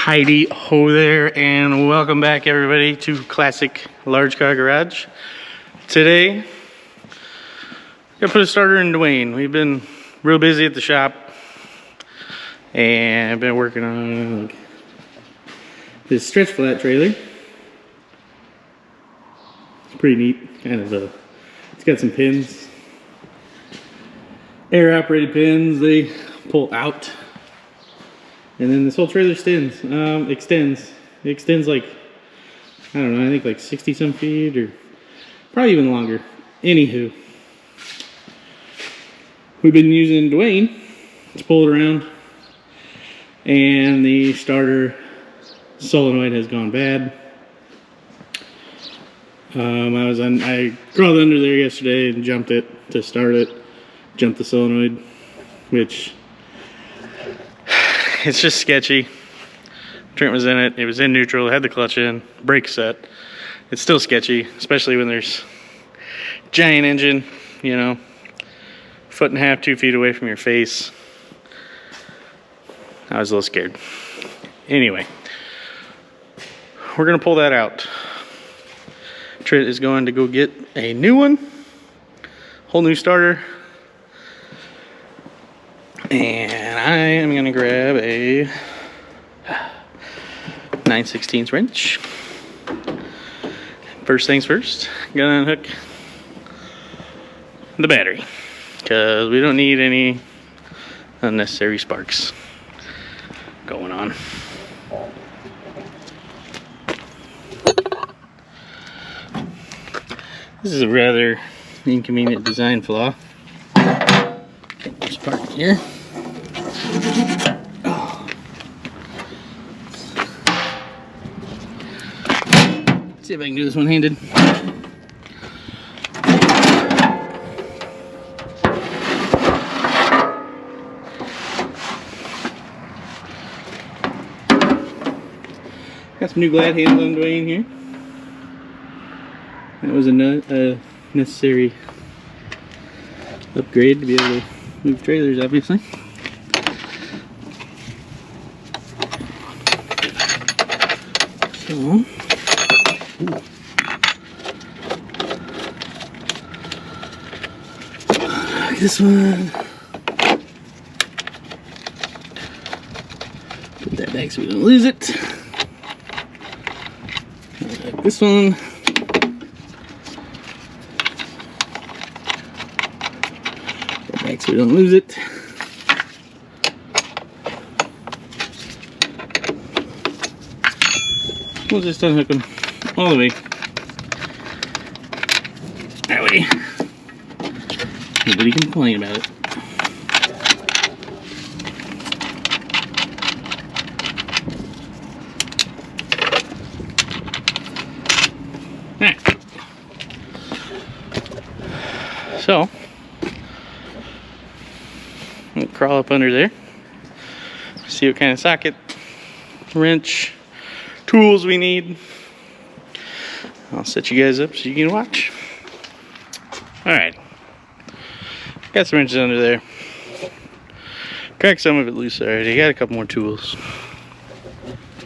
Heidi ho there, and welcome back everybody to Classic Large Car Garage. Today, gonna put a starter in Duane. We've been real busy at the shop, and I've been working on this stretch flat trailer. It's pretty neat, kind of it's got some pins, air operated pins. They pull out. And then this whole trailer extends. It extends like, I don't know, I think like 60 some feet or probably even longer. Anywho, we've been using Duane to pull it around, and the starter solenoid has gone bad. I crawled under there yesterday and jumped it to start it. Jumped the solenoid, which it's just sketchy. Trent was in it. It was in neutral. It had the clutch in. Brake set. It's still sketchy, especially when there's giant engine, you know, 1.5 to 2 feet away from your face. I was a little scared. Anyway, we're gonna pull that out. Trent is going to go get a new one, whole new starter. And I am gonna grab a 9/16 wrench. First things first, gonna unhook the battery, because we don't need any unnecessary sparks going on. This is a rather inconvenient design flaw. Take this part here. See if I can do this one-handed. Got some new glad hands on Duane here. That was a necessary upgrade to be able to move trailers, obviously. So, this one, put that back so we don't lose it. This one, put that back so we don't lose it. We'll just unhook them all the way. That way nobody can complain about it. Alright. So, I'm gonna crawl up under there, see what kind of socket, wrench, tools we need. I'll set you guys up so you can watch. Alright. Got some wrenches under there. Cracked some of it loose already. Got a couple more tools.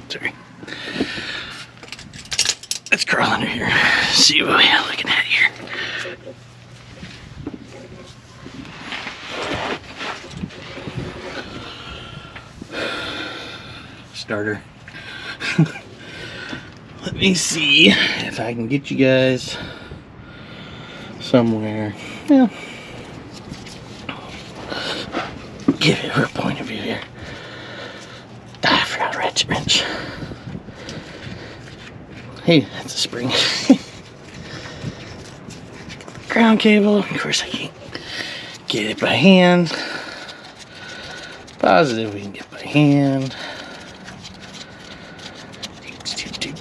Sorry. Let's crawl under here. See what we're looking at here. Starter. Let me see if I can get you guys somewhere. Yeah. Give it a point of view here. Ah, I forgot to ratchet wrench. Hey, that's a spring. Ground cable. Of course, I can't get it by hand. Positive we can get by hand.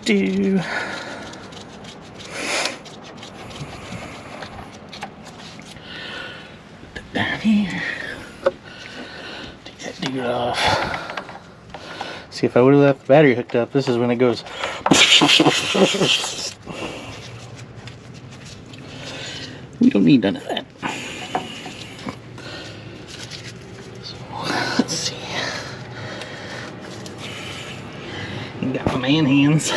Do. Put that down here. Take that dude off. See, if I would have left the battery hooked up, this is when it goes. We don't need none of that. So, let's see. Trying hands.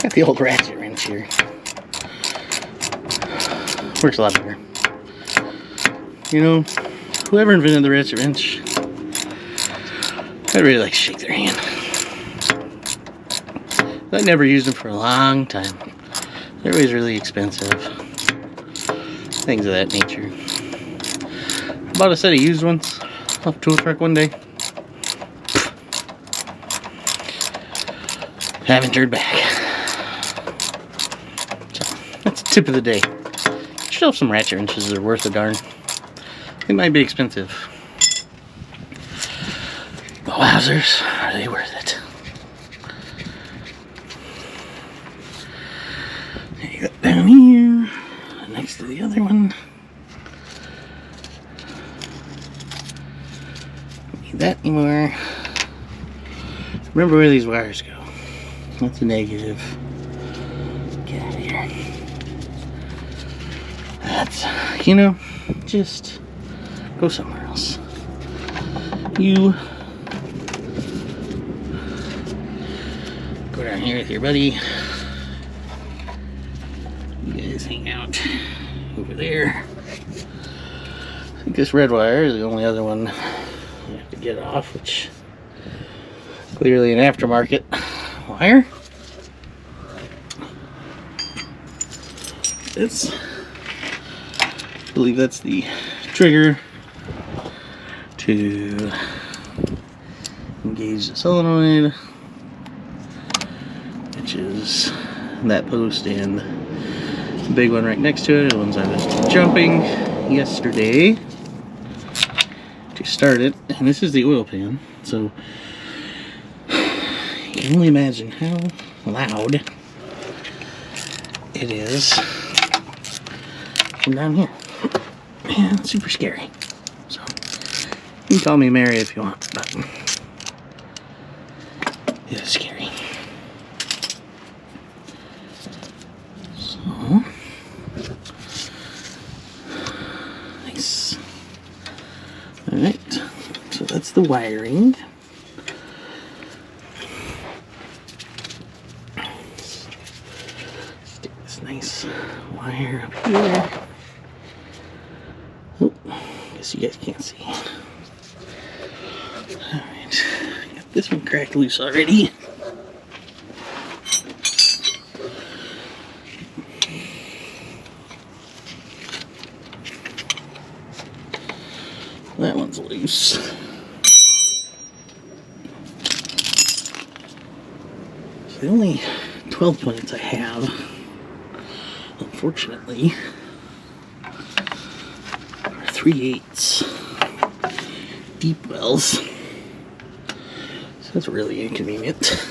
Got the old ratchet wrench here. Works a lot better. You know, whoever invented the ratchet wrench, I'd really like to shake their hand. I never used them for a long time. They're always really expensive. Things of that nature. I bought a set of used ones off a tool truck one day. Haven't turned back. That's the tip of the day. Get yourself some ratchet wrenches that are worth a darn. They might be expensive. But wowzers, are they worth it? There you go, down here, next to the other one. Don't need that anymore. Remember where these wires go. That's a negative. Get out of here. That's, you know, just go somewhere else. You go down here with your buddy. You guys hang out over there. I think this red wire is the only other one you have to get off, which is clearly an aftermarket wire. This, I believe that's the trigger to engage the solenoid, which is that post and the big one right next to it, the ones I was jumping yesterday to start it. And this is the oil pan, so you can only imagine how loud it is from down here. Man, it's super scary. So you can call me Mary if you want, but it is scary. So nice. Alright, so that's the wiring. Stick this nice wire up here. Oh, guess you guys can't see. Alright, got this one cracked loose already. That one's loose. So the only 12 points I have, unfortunately, are 3/8 deep wells. So that's really inconvenient.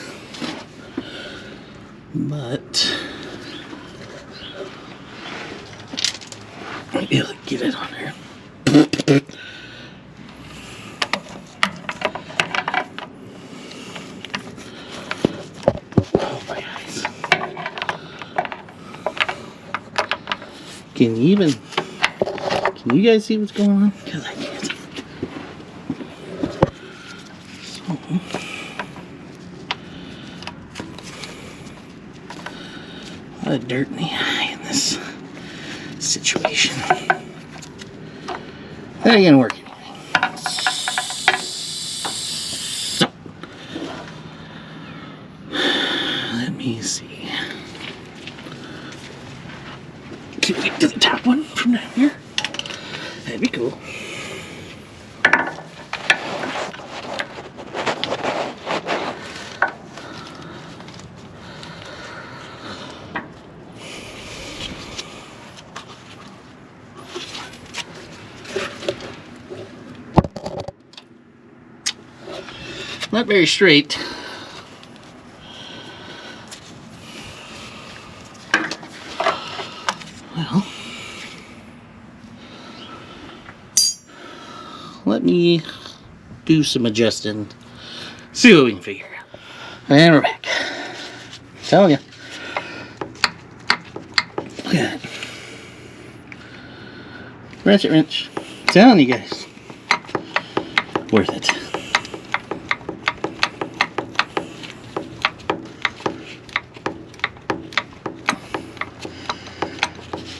But I'll be able to get it on there. Oh my eyes. Can you guys see what's going on? Because I can't. So, a lot of dirt in the eye in this situation. That ain't gonna work anyway. So, let me see. Can we get to the top one from down here? That'd be cool. Not very straight. Well, me do some adjusting. See what we can figure out. And we're back. I'm telling you. Look at that. Ratchet wrench. I'm telling you guys. Worth it.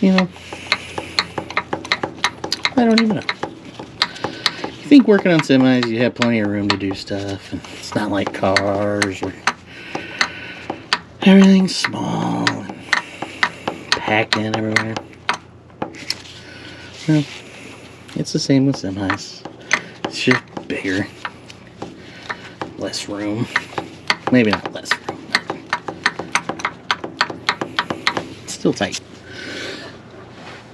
You know, I don't even know. You think working on semis, you have plenty of room to do stuff, and it's not like cars where everything's small and packed in everywhere. Well, it's the same with semis. It's just bigger, less room. Maybe not less room, but it's still tight.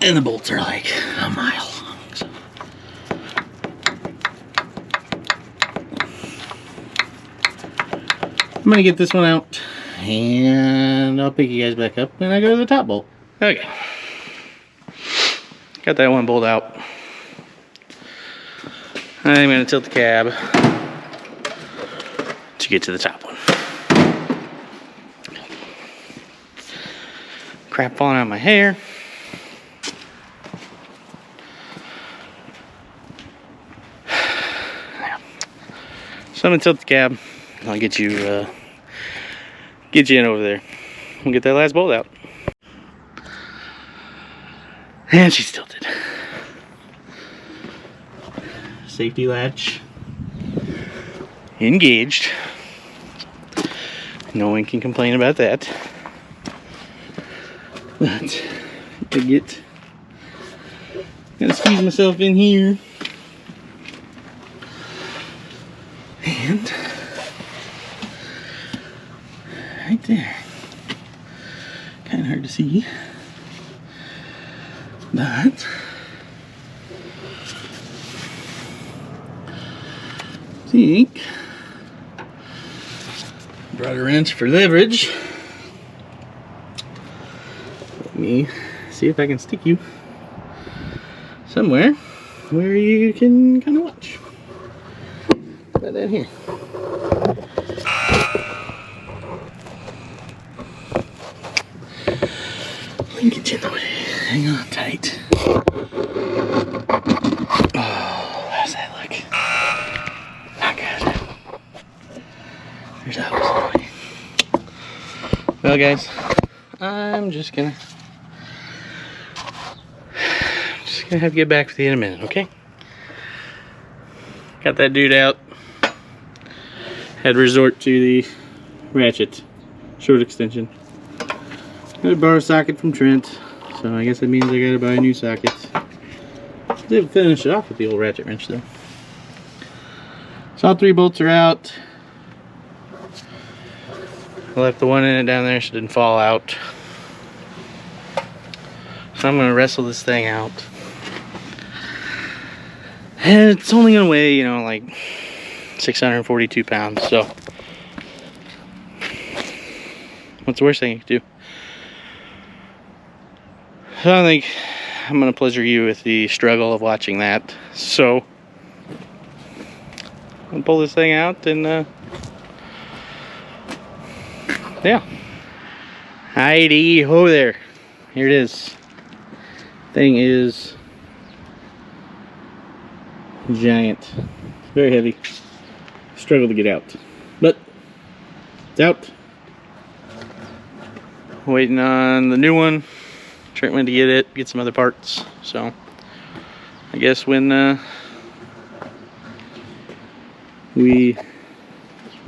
And the bolts are like a mile long. So. I'm gonna get this one out, and I'll pick you guys back up when I go to the top bolt. Okay. Got that one bolt out. I'm gonna tilt the cab to get to the top one. Crap falling out of my hair. So I'm gonna tilt the cab. I'll get you in over there. We'll get that last bolt out. And she's tilted. Safety latch engaged. No one can complain about that. But gotta squeeze myself in here. And right there. Kind of hard to see. But I think brought a wrench for leverage. Let me see if I can stick you somewhere where you can kind of watch. About that here. Let me get you in the way. Hang on tight. Oh, how's that look? Not good. There's that was annoying. Well, guys, I'm just gonna have to get back with you in a minute, okay? Got that dude out. Had to resort to the ratchet short extension. Got to borrow a socket from Trent, so I guess that means I gotta buy a new socket. Did finish it off with the old ratchet wrench though. So all three bolts are out. I left the one in it down there so it didn't fall out. So I'm gonna wrestle this thing out. And it's only gonna weigh, you know, like 642 pounds, so what's the worst thing you can do? So I don't think I'm gonna pleasure you with the struggle of watching that. So I'll pull this thing out and yeah. Heidi ho there. Here it is. Thing is giant. Very heavy. Struggle to get out. But it's out. Waiting on the new one. Trent went to get it, get some other parts. So I guess when we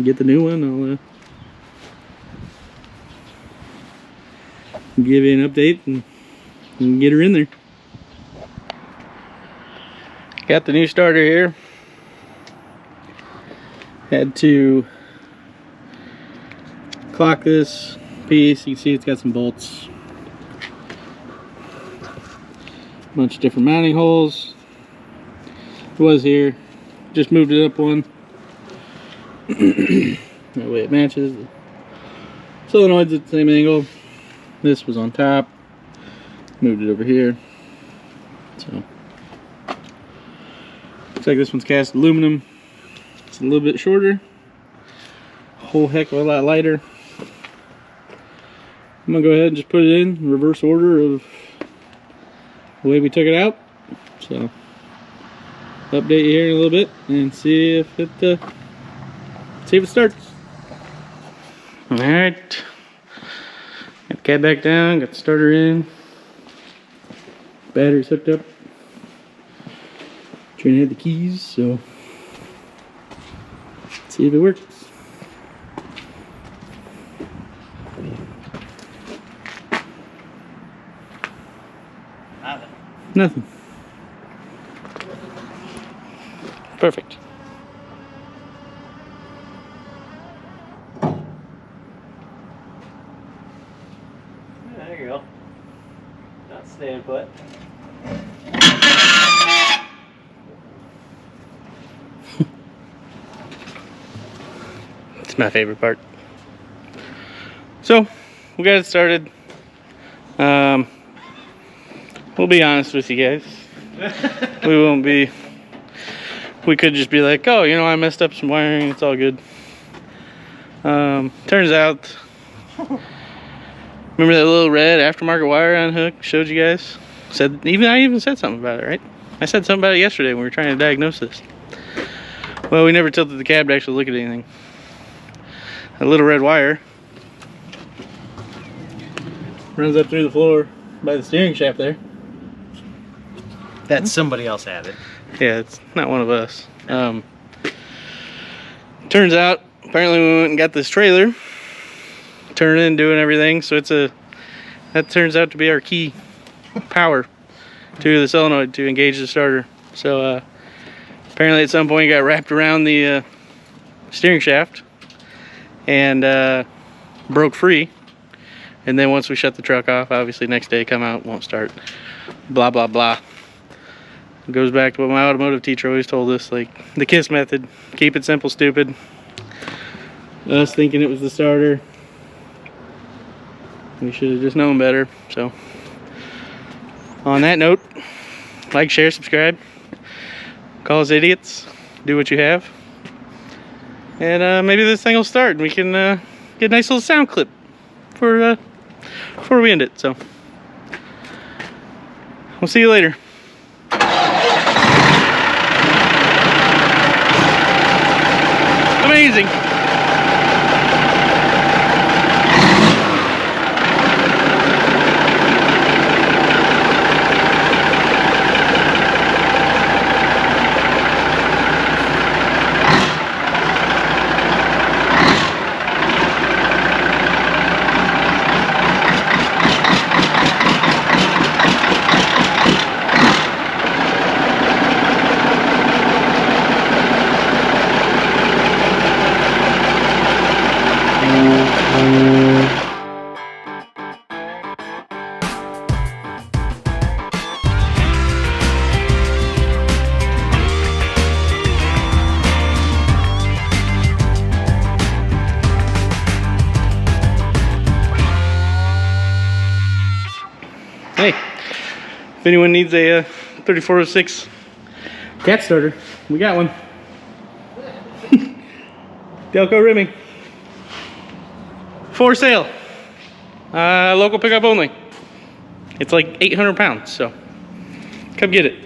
get the new one, I'll give you an update and get her in there. Got the new starter here. Had to clock this piece. You can see it's got some bolts. Bunch of different mounting holes. It was here. Just moved it up one. That way it matches. The solenoid's at the same angle. This was on top. Moved it over here. So Looks like this one's cast aluminum. It's a little bit shorter. A whole heck of a lot lighter. I'm gonna go ahead and just put it in reverse order of the way we took it out. So update you here in a little bit and see if it starts. All right, got the cab back down, got the starter in, battery's hooked up. Trying to have the keys, so let's see if it works. Nothing. Perfect. There you go. Not staying put. It's my favorite part. So we got it started. We'll be honest with you guys. We could just be like, oh, you know, I messed up some wiring, it's all good. Turns out, remember that little red aftermarket wire on hook showed you guys? I even said something about it, right? I said something about it yesterday when we were trying to diagnose this. Well, we never tilted the cab to actually look at anything. A little red wire runs up through the floor by the steering shaft there. That somebody else had it. Yeah, it's not one of us. Turns out, apparently we went and got this trailer, turning, doing everything. So that turns out to be our key power to the solenoid to engage the starter. So apparently at some point it got wrapped around the steering shaft and broke free. And then once we shut the truck off, obviously next day come out, won't start, blah, blah, blah. It goes back to what my automotive teacher always told us, like the KISS method, keep it simple, stupid. Us thinking it was the starter. We should have just known better. So on that note, like, share, subscribe, call us idiots, do what you have. And maybe this thing will start and we can get a nice little sound clip for before we end it. So we'll see you later. Amazing. Hey, if anyone needs a 3406 cat starter, we got one. Delco rimming. For sale. Local pickup only. It's like 800 pounds, so come get it.